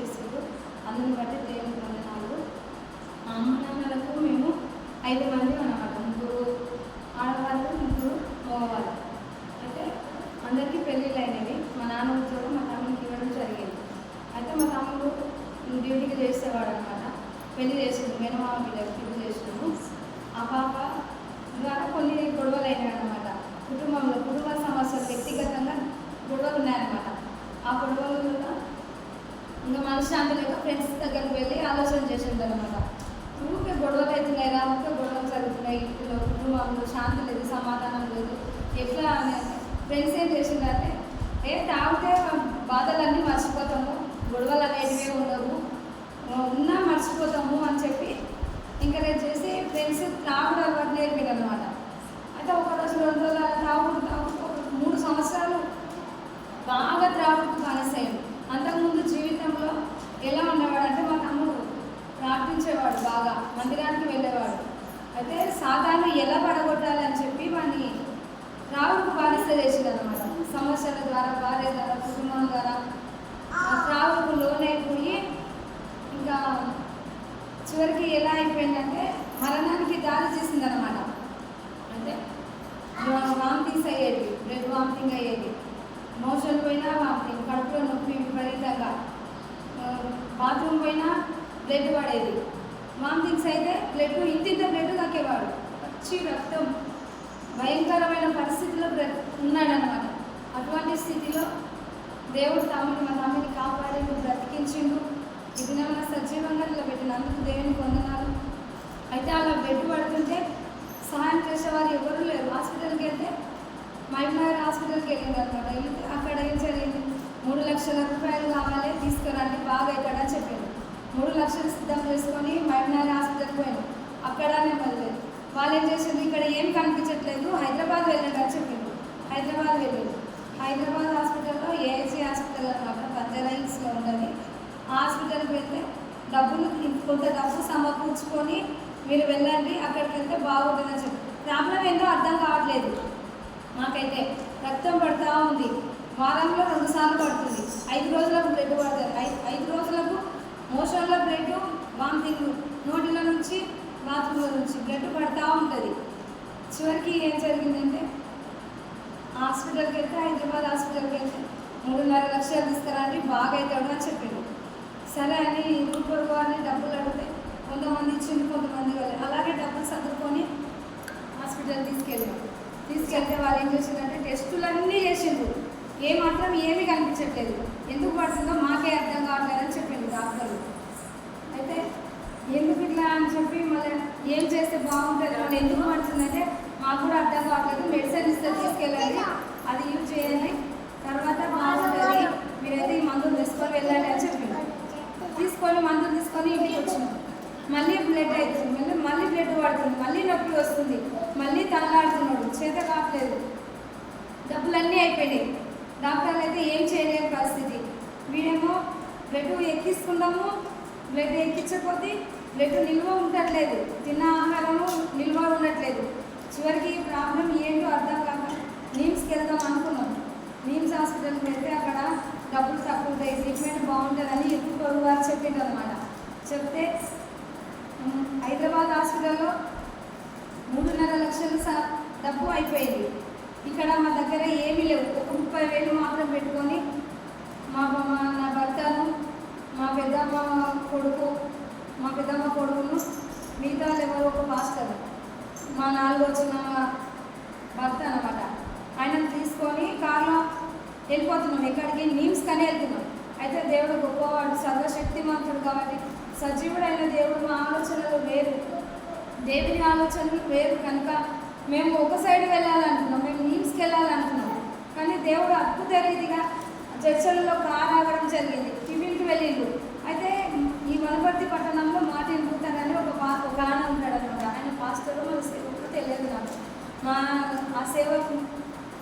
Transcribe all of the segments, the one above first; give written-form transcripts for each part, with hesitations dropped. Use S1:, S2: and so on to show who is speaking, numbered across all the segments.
S1: చేసేది. అందుని బట్టి దేవుని వందనాలు. మా అమ్మ నాన్నలకు మేము 5 మంది అన్నమాట. 3 ఆడవాళ్ళు, 3 మగవాళ్ళు. అయితే అందరికీ పెళ్ళిళ్ళు అయినవి. మా నాన్న ఉద్యోగం మా తమ్ముడికి ఇవ్వడం జరిగింది. అయితే మా తమ్ముడు డ్యూటీకి చేసేవాడు అనమాట. పెళ్లి చేసిండు, మేనమామ బిడ్డకు పెళ్లి చేసినాము. ఆ పాప ద్వారా కొన్ని గొడవలు అయినాయి అన్నమాట. కుటుంబ సమస్యలు, వ్యక్తిగతంగా గొడవలు ఉన్నాయన్నమాట. ఆ గొడవల వల్ల ఇంకా మనశ్శాంతి లేక ఫ్రెండ్స్ దగ్గరికి వెళ్ళి ఆలోచన చేసిండు అనమాట. ఊరికే గొడవలు అవుతున్నాయి, ఊరికే గొడవలు జరుగుతున్నాయి, ఇంట్లో కుటుంబంలో శాంతి లేదు, సమాధానం లేదు. ఎట్లా అని ఫ్రెండ్స్ ఏం చేసిందంటే, తాగితే బాధలన్నీ మర్చిపోతాము, గొడవలు అనేటివే ఉండవు, ఉన్నా మర్చిపోతాము అని చెప్పి ఎంకరేజ్ చేసి ఫ్రెండ్స్ తాగుడు అలవాటు నేర్పారు అనమాట. అయితే ఒకరోజు 2 రోజులు తాగుడు 3 సంవత్సరాలు బాగా త్రాగుడుకు బానిసయ్యాడు. అంతకుముందు జీవితంలో ఎలా ఉండేవాడు అంటే, మా తమ్ముడు ప్రార్థించేవాడు, బాగా మందిరానికి వెళ్ళేవాడు. అయితే సాతాను ఎలా పడగొట్టాలని చెప్పి వాడిని త్రాగుడుకు బానిస చేసింది అనమాట. సమస్యల ద్వారా, భార్య ద్వారా, కుటుంబం ద్వారా త్రాగుడుకు లోనైపోయి ఇంకా చివరికి ఎలా అయిపోయిందంటే మరణానికి దారి చేసింది అనమాట. అంటే వామిటింగ్స్ అయ్యేది, బ్లడ్ వామిటింగ్ అయ్యేది, మోషన్ పోయినా వామిటింగ్, కడుపులో నొప్పి విపరీతంగా, బాత్రూమ్ పోయినా బ్లడ్ పడేది. వామిటింగ్స్ అయితే బ్లడ్ ఇంత బ్లడ్ కక్కేవాడు, వచ్చి రక్తం, భయంకరమైన పరిస్థితిలో ఉన్నాడనమాట. అటువంటి స్థితిలో దేవుడు మా తమ్ముని కాపాడి బ్రతికించిండు. ఇది నా సజీవంగా నిలబెట్టినందుకు దేవునికి వందనాలు. అయితే అలా బెడ్ పడుతుంటే సహాయం చేసేవారు ఎవరు లేరు. హాస్పిటల్కి వెళ్తే మైనర్ హాస్పిటల్కి వెళ్ళింది అనమాట. అక్కడ ఏం జరిగింది, 3 లక్షల రూపాయలు కావాలి, తీసుకురండి, బాగా అవుతాడని చెప్పారు. 3 లక్షలు సిద్ధం చేసుకొని మైనర్ హాస్పిటల్కి పోయాను. అక్కడనే మొదలేదు. వాళ్ళు ఏం చేసింది, ఇక్కడ ఏం కనిపించట్లేదు, హైదరాబాద్ వెళ్ళండి అని చెప్పింది. హైదరాబాద్ వెళ్ళింది. హైదరాబాద్ హాస్పిటల్లో ఏఐజీ హాస్పిటల్ అనమాట, బంజారా హిల్స్లో ఉన్నది. ఆ హాస్పిటల్కి వెళ్తే కొంత డబ్బు సమకూర్చుకొని మీరు వెళ్ళండి, అక్కడికి వెళ్తే బాగుంటుందని చెప్పి. ప్రాబ్లం ఏందో అర్థం కావట్లేదు మాకైతే. రక్తం పడుతూ ఉంది, వారంలో 2 సార్లు పడుతుంది, 5 రోజులకు బ్లడ్ పడుతుంది, 5 రోజులకు మోషన్లో బ్లడ్, వామిటింగ్, నోటిలో నుంచి బాత్రూంలో నుంచి బ్లడ్ పడుతూ ఉంటుంది. చివరికి ఏం జరిగిందంటే హాస్పిటల్కి వెళ్తే, హైదరాబాద్ హాస్పిటల్కి వెళ్తే 3.5 లక్షలు తీసుకురండి, బాగా అవుతాడు అని చెప్పిండు. సరే అని ఇంకొకరు అని డబ్బులు అడిగితే కొంతమంది ఇచ్చిండు, కొంతమంది వెళ్ళి అలాగే డబ్బులు సర్దుకొని హాస్పిటల్ తీసుకెళ్తే వాళ్ళు ఏం చేసిందంటే టెస్టులన్నీ చేసిండ్రు, ఏమాత్రం ఏమీ కనిపించట్లేదు. ఎందుకు పడుతుందో మాకే అర్థం కావట్లేదని చెప్పిండు డాక్టర్లు. అయితే ఎందుకు ఇట్లా అని చెప్పి మళ్ళీ ఏం చేస్తే బాగుంటుంది, వాళ్ళు ఎందుకు పడుతుందంటే మాకు కూడా అర్థం కావట్లేదు, మెడిసిన్ ఇస్తే తీసుకెళ్ళండి, అది యూజ్ చేయండి, తర్వాత బాగుంటుంది, మీరైతే ఈ మందులు తీసుకొని వెళ్ళండి అని చెప్పిండు. మందులు తీసుకొని ఇంటికి వచ్చినాం. మళ్ళీ బ్లడ్ అవుతుంది, మళ్ళీ బ్లడ్ పడుతుంది, మళ్ళీ నొప్పి వస్తుంది, మళ్ళీ తల్లాడుతున్నాడు, చేత కావట్లేదు, డబ్బులన్నీ అయిపోయినాయి. డాక్టర్లు అయితే ఏం చేయలేని పరిస్థితి. వీడేమో బ్లడ్ ఎక్కిస్తున్నాము, బ్లడ్ ఎక్కించకపోతే బ్లడ్ నిల్వ ఉండట్లేదు, తిన్న ఆహారము నిల్వ ఉండట్లేదు. చివరికి ప్రాబ్లం ఏంటో అర్థం కాక నిమ్స్కి వెళ్దాం అనుకున్నాం. నిమ్స్ హాస్పిటల్కి వెళ్తే అక్కడ డబ్బులు తక్కువ ఉంటాయి, ట్రీట్మెంట్ బాగుంటుందని ఎక్కువ వారు చెప్పిండు అనమాట. చెప్తే హైదరాబాద్ హాస్పిటల్లో 3.5 లక్షలు డబ్బు అయిపోయింది. ఇక్కడ మా దగ్గర ఏమీ లేవు, ఒక 30,000 మాత్రం పెట్టుకొని నా భర్తను, మా పెద్దమ్మ కొడుకును, మిగతా ఎవరో ఒక పాస్టర్, మా 4 వచ్చిన భర్త అనమాట, ఆయనను తీసుకొని కార్లో వెళ్ళిపోతున్నాం. ఎక్కడికి, నిమ్స్కనే వెళ్తున్నాం. అయితే దేవుడు గొప్పవాడు, సర్వశక్తిమంతుడు కాబట్టి, సజీవుడైన దేవుడు మా ఆలోచనలు వేరు, దేవుని ఆలోచనలు వేరు కనుక మేము ఒక సైడ్ వెళ్ళాలనుకున్నాం, మేము నిమ్స్కి వెళ్ళాలనుకున్నాం. కానీ దేవుడు అద్భుత రీతిగా చర్చలలో కారాగడం జరిగింది. టిఫిన్కి వెళ్ళిండు. అయితే ఈ వనపర్తి పట్టణంలో మార్టిన్ లూథర్ అని ఒక ఆయన ఉంటాడు అనమాట. ఆయన పాస్టర్, మన సేవకు తెలియదు నాకు. ఆ సేవకు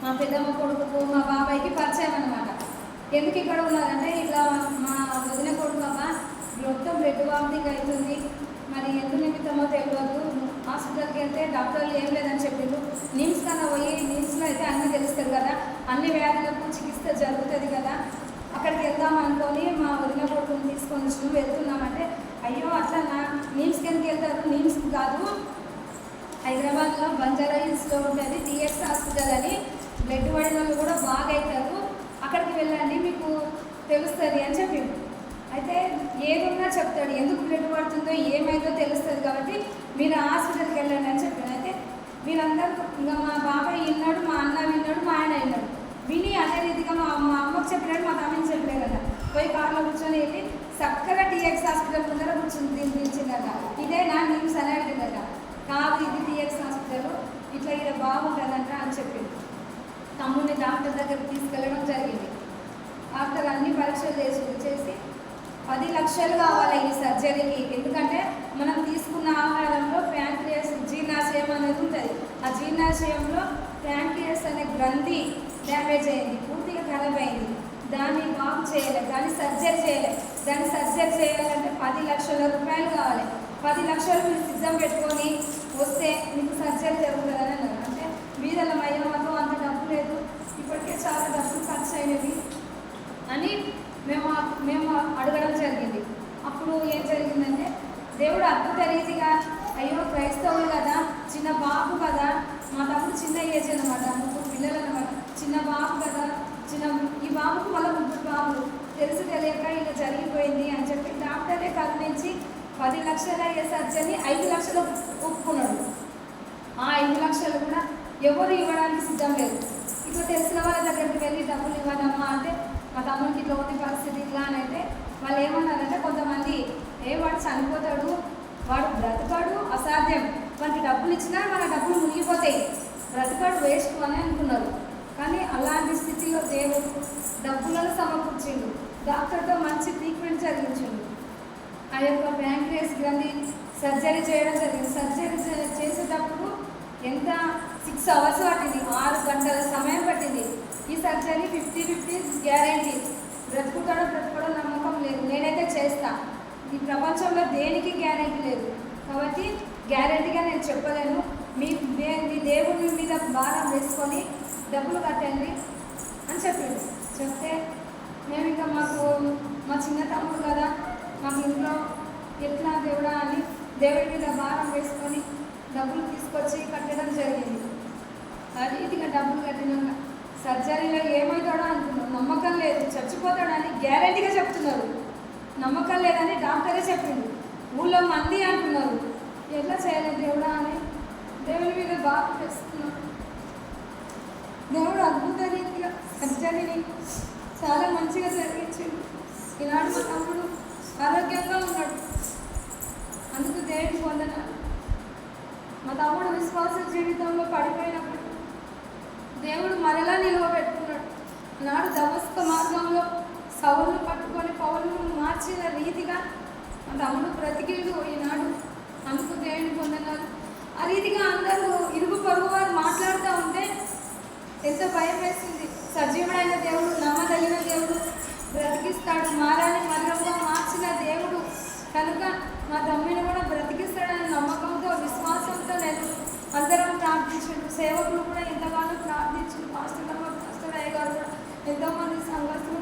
S1: మా పెద్దమ్మ కొడుకు, మా బాబాయ్కి పరిచయం అనమాట. ఎందుకు ఇక్కడ ఉన్నారంటే, ఇట్లా మా వదిన కొడుకు మొత్తం బ్లడ్ వామిటింగ్ అవుతుంది, మరి ఎందుకు నిమిత్తమో తెలియదు, హాస్పిటల్కి వెళ్తే డాక్టర్లు ఏం లేదని చెప్పిండు. నిమ్స్ కన్నా పోయి, నిమ్స్లో అయితే అన్నీ తెలుస్తుంది కదా, అన్ని వ్యాధులకు చికిత్స జరుగుతుంది కదా, అక్కడికి వెళ్దాం అనుకొని మా వదిన కొడుకుని తీసుకొని నీమ్స్కి ఎందుకు వెళ్తారు? నీమ్స్కి కాదు, హైదరాబాద్లో బంజారా హిల్స్లో ఉంటుంది టీఎక్స్ హాస్పిటల్ అని, బ్లడ్ పడిన వాళ్ళు కూడా బాగా అవుతారు, అక్కడికి వెళ్ళండి మీకు తెలుస్తుంది అని చెప్పిండు. అయితే ఏదున్నా చెప్తాడు, ఎందుకు బ్లడ్ పడుతుందో ఏమైందో తెలుస్తుంది, కాబట్టి మీరు హాస్పిటల్కి వెళ్ళండి అని చెప్పాను. అయితే వీళ్ళందరూ ఇంకా మా బాబాయ్ విన్నాడు, మా అన్న విన్నాడు, మా ఆయన విన్నాడు. విని అదే రీతిగా మా అమ్మకు చెప్పినాడు, మా తమ్ముని చెప్పినాడు కదా, పోయి కార్లో కూర్చొని వెళ్ళి చక్కగా టీఎక్స్ హాస్పిటల్ ముందర కూర్చొని దించిందట. ఇదే నా నీమ్స్ అని అడిగిందట. కాదు, ఇది టీఎక్స్ హాస్పిటల్, ఇట్లా ఇలా బాగుంటుందంట అని చెప్పింది. తమ్ముడిని డాక్టర్ దగ్గరికి తీసుకెళ్ళడం జరిగింది. డాక్టర్ అన్ని పరీక్షలు చేసి 10 లక్షలు కావాలి ఈ సర్జరీకి. ఎందుకంటే మనం తీసుకున్న ఆహారంలో ప్యాంక్రియాస్ జీర్ణాశయం అనేది ఉంటుంది. ఆ జీర్ణాశయంలో ప్యాంక్రియాస్ అనే గ్రంథి డ్యామేజ్ అయింది, పూర్తిగా ఖరాబ్ అయింది. దాన్ని బాగు చేయలేదు, దాన్ని సర్జరీ చేయలేదు. దాన్ని సర్జరీ చేయాలంటే 10 లక్షల రూపాయలు కావాలి. 10 లక్షలు మీరు సిద్ధం పెట్టుకొని వస్తే మీకు సర్జరీ జరుగుతుందని అన్నారు. అంటే వీళ్ళ మయ్యమ్మతో అంత డబ్బు లేదు, ఇప్పటికే చాలా డబ్బులు ఖర్చు అయినవి అని మేము అడగడం జరిగింది. అప్పుడు ఏం జరిగిందంటే, దేవుడు అద్భుత రీతిగా, అయ్యో క్రైస్తవులు కదా, చిన్న బాబు కదా, మా తమ్ముడు చిన్న ఏజ్ అనమాట, 3 పిల్లలు అనమాట, చిన్న బాబు కదా, ఈ బాబుకు మళ్ళీ 3 బాబులు, తెలిసి తెలియక ఇలా జరిగిపోయింది అని చెప్పి డాక్టరే కరుణించి 10 లక్షల అయ్యే సర్జరీ 5 లక్షలు ఒప్పుకున్నాడు. ఆ 5 లక్షలు కూడా ఎవరు ఇవ్వడానికి సిద్ధం లేదు. ఇట్లా తెలిసిన వాళ్ళ దగ్గరికి వెళ్ళి డబ్బులు ఇవ్వడమ్మా అంటే, మా తమ్ముడికి ఇట్లా ఉన్న పరిస్థితి ఇట్లా అని అయితే వాళ్ళు ఏమన్నారంటే, కొంతమంది వాడు చనిపోతాడు, వాడు బ్రతకాడు, అసాధ్యం, వానికి డబ్బులు ఇచ్చినా మన డబ్బులు మునిగిపోతాయి, బ్రతకాడు, వేస్ట్ అని అనుకున్నారు. కానీ అలాంటి స్థితిలో దేవుడు డబ్బులను సమకూర్చిండు, డాక్టర్తో మంచి ట్రీట్మెంట్ జరిగించిండు. ఆ యొక్క ప్యాంక్రియాస్ గ్రంథి సర్జరీ చేయడం జరిగింది. సర్జరీ చేసేటప్పుడు ఎంత 6 అవర్స్ పట్టింది, 6 గంటల సమయం పట్టింది. ఈ సర్జరీ 50-50 గ్యారెంటీ, బ్రతుకుతాడో నమ్మకం లేదు. నేనైతే చేస్తా, ఈ ప్రపంచంలో దేనికి గ్యారెంటీ లేదు, కాబట్టి గ్యారెంటీగా నేను చెప్పలేను. మీ దేవుని మీద భారం వేసుకొని డబ్బులు కట్టండి అని చెప్పాడు. చెప్తే మేము ఇంకా మా చిన్న తమ్ముడు కదా, మాకు ఇంట్లో ఎట్లా దేవుడా అని దేవుడి మీద భారం వేసుకొని డబ్బులు తీసుకొచ్చి కట్టడం జరిగింది. అది ఇదిగా డబ్బులు కట్టినాక సర్జరీలో ఏమవుతాడో అనుకున్నాం, నమ్మకం లేదు, చచ్చిపోతాడని గ్యారెంటీగా చెప్తున్నారు, నమ్మకం లేదని డాక్టరే చెప్పిండు. ఊళ్ళో మంది అంటున్నారు, ఎట్లా చేయలేదు దేవుడా అని దేవుని మీద భారం వేస్తున్నాం. దేవుడు అద్భుత రీతిగా సర్జరీని చాలా మంచిగా జరిగించిండు. ఈనాడు మా తమ్ముడు ఆరోగ్యంగా ఉన్నాడు, అందుకు దేవుడికి వందనాలు. మా తమ్ముడు విశ్వాస జీవితంలో పడిపోయినప్పుడు దేవుడు మరలా నిలువబెట్టుకున్నాడు. నాడు దమస్క మార్గంలో సౌలును పట్టుకొని పౌలును మార్చిన రీతిగా మా తమ్ముడు బ్రతికిండు ఈనాడు, అందుకు దేవుడికి వందనాలు. ఆ రీతిగా అందరూ ఇరుగు పొరుగు వారు మాట్లాడుతూ ఉంటే ఎంత భయం వేసింది. సజీవుడైన దేవుడు, నమ్మదగిన దేవుడు, బ్రతికిస్తాడు, మారాన్ని మరణంగా మార్చిన దేవుడు కనుక మా తమ్మిని కూడా బ్రతికిస్తాడని నమ్మకంతో, విశ్వాసంతో నేను అందరం ప్రార్థించాడు. సేవకులు కూడా ఎంతగానో ప్రార్థించారు. పాస్టర్ అయ్య గారు కూడా ఎంతోమంది సంఘస్థులు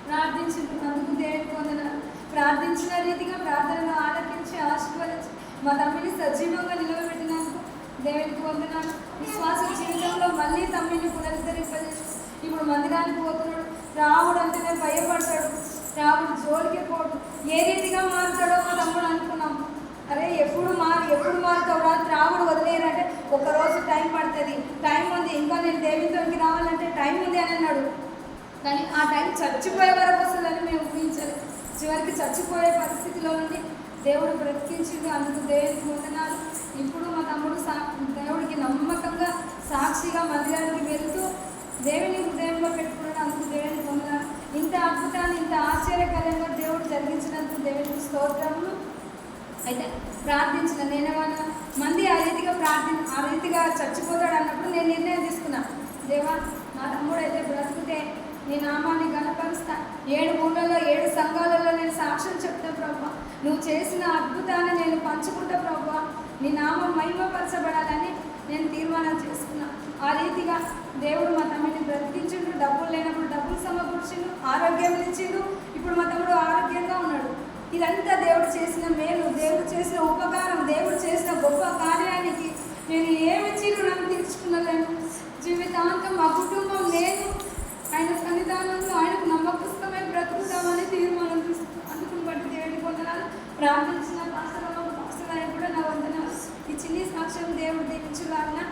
S1: ప్రార్థించారు. అందుకు దేవుడికి వందనాలు. ప్రార్థించిన రీతిగా ప్రార్థనలు ఆలకించి ఆశీర్వదించి మా తమ్మిని సజీవంగా నిలవబెట్టినందుకు దేవుడికి వందనాలు. విశ్వాస జీవితంలో మళ్ళీ తమ్మిని పునరుద్ధరింపజేసి ఇప్పుడు మందిరానికి పోతున్నాడు. రాముడు అంటేనే భయపడతాడు, రాముడు జోలికి పోడు. ఏ రీతిగా మారుతాడో మా తమ్ముడు అనుకున్నాం. అరే ఎప్పుడు మారుతావు రా, రాముడు వదిలేరంటే ఒకరోజు టైం పడుతుంది, టైం ఉంది, ఇంకా నేను దేవునితోకి రావాలంటే టైం ఉంది అని అన్నాడు. కానీ ఆ టైం చచ్చిపోయే వరకు వస్తుందని మేము ఊహించలేదు. చివరికి చచ్చిపోయే పరిస్థితిలో నుండి దేవుడు బ్రతికించిండు. అందుకు దేవుడికి వందనాలు. ఇప్పుడు మా తమ్ముడు దేవుడికి నమ్మకంగా సాక్షిగా మందిరానికి వెళుతూ దేవుని హృదయంలో పెట్టుకున్నాడు. అందుకు దేవుడికి వందనాలు. ఇంత అద్భుతాన్ని, ఇంత ఆశ్చర్యకరంగా దేవుడు జరిగించినందుకు దేవుడికి స్తోత్రములు. అయితే ప్రార్థించిన నేనేమన్నా మంది ఆ రీతిగా చచ్చిపోతాడు అన్నప్పుడు నేను నిర్ణయం తీసుకున్నా, దేవా మా తమ్ముడు అయితే బ్రతుకుతే నీ నామాన్ని గణపరుస్తా, 7 ఊళ్ళలో 7 సంఘాలలో నేను సాక్ష్యం చెప్తా ప్రభా, నువ్వు చేసిన అద్భుతాన్ని నేను పంచుకుంటా ప్రభా, నీ నామం మహిమపరచబడాలని నేను తీర్మానం చేసుకున్నా. ఆ రీతిగా దేవుడు మా తమ్ముడిని బ్రతికించిండు. డబ్బులు లేనప్పుడు డబ్బులు సమకూర్చిండు, ఆరోగ్యం ఇచ్చిండు. ఇప్పుడు మా తమ్ముడు ఆరోగ్యంగా ఉన్నాడు. ఇదంతా దేవుడు చేసిన మేలు, దేవుడు చేసిన ఉపకారం, దేవుడు చేసిన గొప్ప కార్యానికి నేను ఏమిచ్చి రుణం తీర్చుకున్నలేను. జీవితాంతం మా కుటుంబం నేను ఆయన సన్నిధానంలో ఆయనకు నమ్మకస్తమై బ్రతుకుతామని తీర్మానం తీసుకున్నాను. అందుకుని బట్టి దేవుడి పొందనాలు. ప్రార్థించిన పాస్టర్ కూడా నా వందన. ఈ చిన్ని సాక్ష్యం దేవుడు దీవించులాగా.